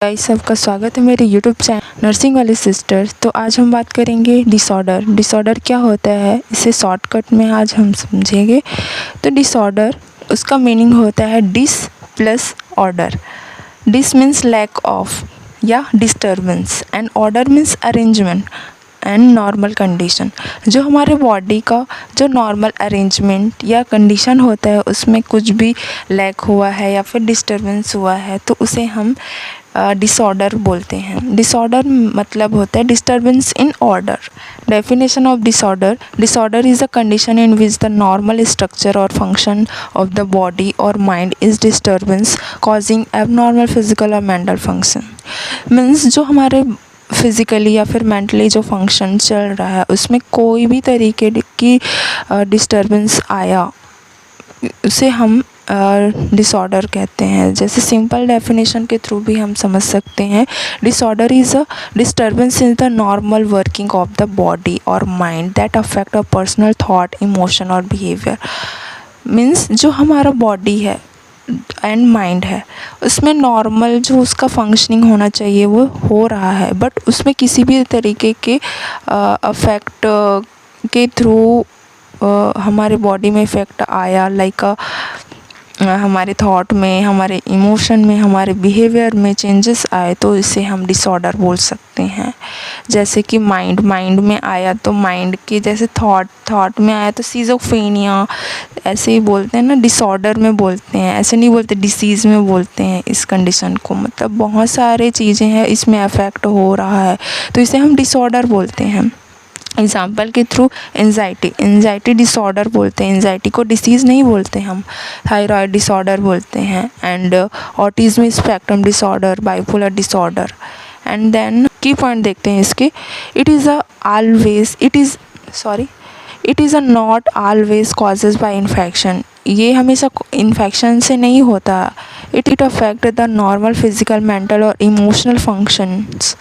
Guys, सबका स्वागत है मेरे यूट्यूब चैनल नर्सिंग वाली सिस्टर। तो आज हम बात करेंगे डिसऑर्डर क्या होता है, इसे शॉर्टकट में आज हम समझेंगे। तो डिसऑर्डर, उसका मीनिंग होता है dis plus order. Dis means lack of या disturbance and order means arrangement and normal condition. जो हमारे बॉडी का जो नॉर्मल अरेंजमेंट या कंडीशन होता है उसमें कुछ भी लैक हुआ है या फिर डिस्टर्बेंस हुआ है तो उसे हम डिसऑर्डर बोलते हैं। डिसऑर्डर मतलब होता है disturbance in order. Definition of disorder is a condition in which the normal structure और फंक्शन ऑफ द बॉडी और mind is disturbance causing abnormal physical और मेंटल फंक्शन। मीन्स जो हमारे फिज़िकली या फिर मेंटली जो फंक्शन चल रहा है उसमें कोई भी तरीके की डिस्टर्बेंस आया उसे हम डिसऑर्डर कहते हैं। जैसे सिंपल डेफिनेशन के थ्रू भी हम समझ सकते हैं, disorder is a disturbance in the normal working of the body और mind that affect a personal thought, emotion और बिहेवियर। मीन्स जो हमारा बॉडी है एंड माइंड है उसमें नॉर्मल जो उसका फंक्शनिंग होना चाहिए वो हो रहा है, बट उसमें किसी भी तरीके के अफेक्ट के थ्रू हमारे बॉडी में इफ़ेक्ट आया, लाइक हमारे थॉट में, हमारे इमोशन में, हमारे बिहेवियर में चेंजेस आए तो इसे हम डिसऑर्डर बोल सकते हैं। जैसे कि माइंड में आया तो माइंड के जैसे थॉट में आया तो सिज़ोफ्रेनिया ऐसे ही बोलते हैं ना, डिसऑर्डर में बोलते हैं, ऐसे नहीं बोलते डिसीज़ में बोलते हैं इस कंडीशन को। मतलब बहुत सारे चीज़ें हैं इसमें अफेक्ट हो रहा है तो इसे हम डिसऑर्डर बोलते हैं। एग्ज़ाम्पल के थ्रू एंजाइटी डिसऑर्डर बोलते हैं, एंजाइटी को डिसीज़ नहीं बोलते हम, थायराइड डिसऑर्डर बोलते हैं। And autism spectrum disorder, bipolar disorder. And then key point देखते हैं इसके, it is a not always causes by infection. ये हमेशा इन्फेक्शन से नहीं होता। It affect the normal physical, mental और इमोशनल फंक्शंस।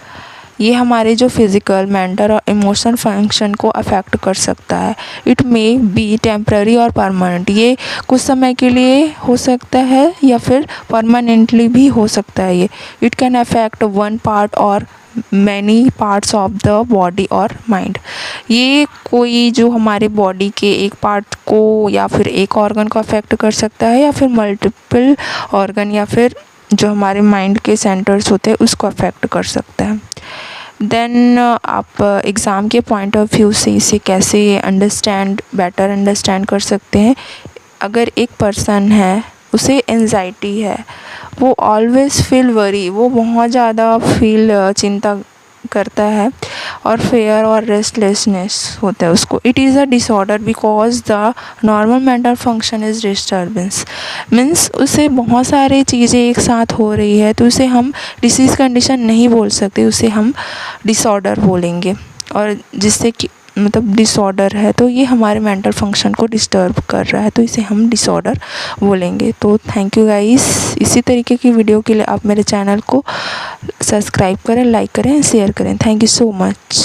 ये हमारे जो फिज़िकल, मेंटल और इमोशनल फंक्शन को अफेक्ट कर सकता है। इट मे बी टेम्पररी और परमानेंट। ये कुछ समय के लिए हो सकता है या फिर परमानेंटली भी हो सकता है। ये it can affect one part और many parts of the body और माइंड। ये कोई जो हमारे बॉडी के एक पार्ट को या फिर एक ऑर्गन को अफेक्ट कर सकता है या फिर मल्टीपल ऑर्गन या फिर जो हमारे माइंड के सेंटर्स होते हैं उसको अफेक्ट कर सकता है। देन आप एग्ज़ाम के पॉइंट ऑफ व्यू से इसे कैसे बेटर अंडरस्टैंड कर सकते हैं। अगर एक पर्सन है उसे एंजाइटी है, वो ऑलवेज फील वरी, वो बहुत ज़्यादा चिंता करता है और फेयर और रेस्टलेसनेस होता है उसको। It is a disorder because the normal mental function is disturbance. Means उसे बहुत सारी चीज़ें एक साथ हो रही है तो उसे हम डिसीज़ कंडीशन नहीं बोल सकते, उसे हम डिसऑर्डर बोलेंगे। और जिससे कि मतलब डिसऑर्डर है तो ये हमारे मेंटल फंक्शन को डिस्टर्ब कर रहा है तो इसे हम डिसऑर्डर बोलेंगे। तो थैंक यू गाइस। इसी तरीके की वीडियो के लिए आप मेरे चैनल को सब्सक्राइब करें, लाइक करें, शेयर करें। Thank you so much.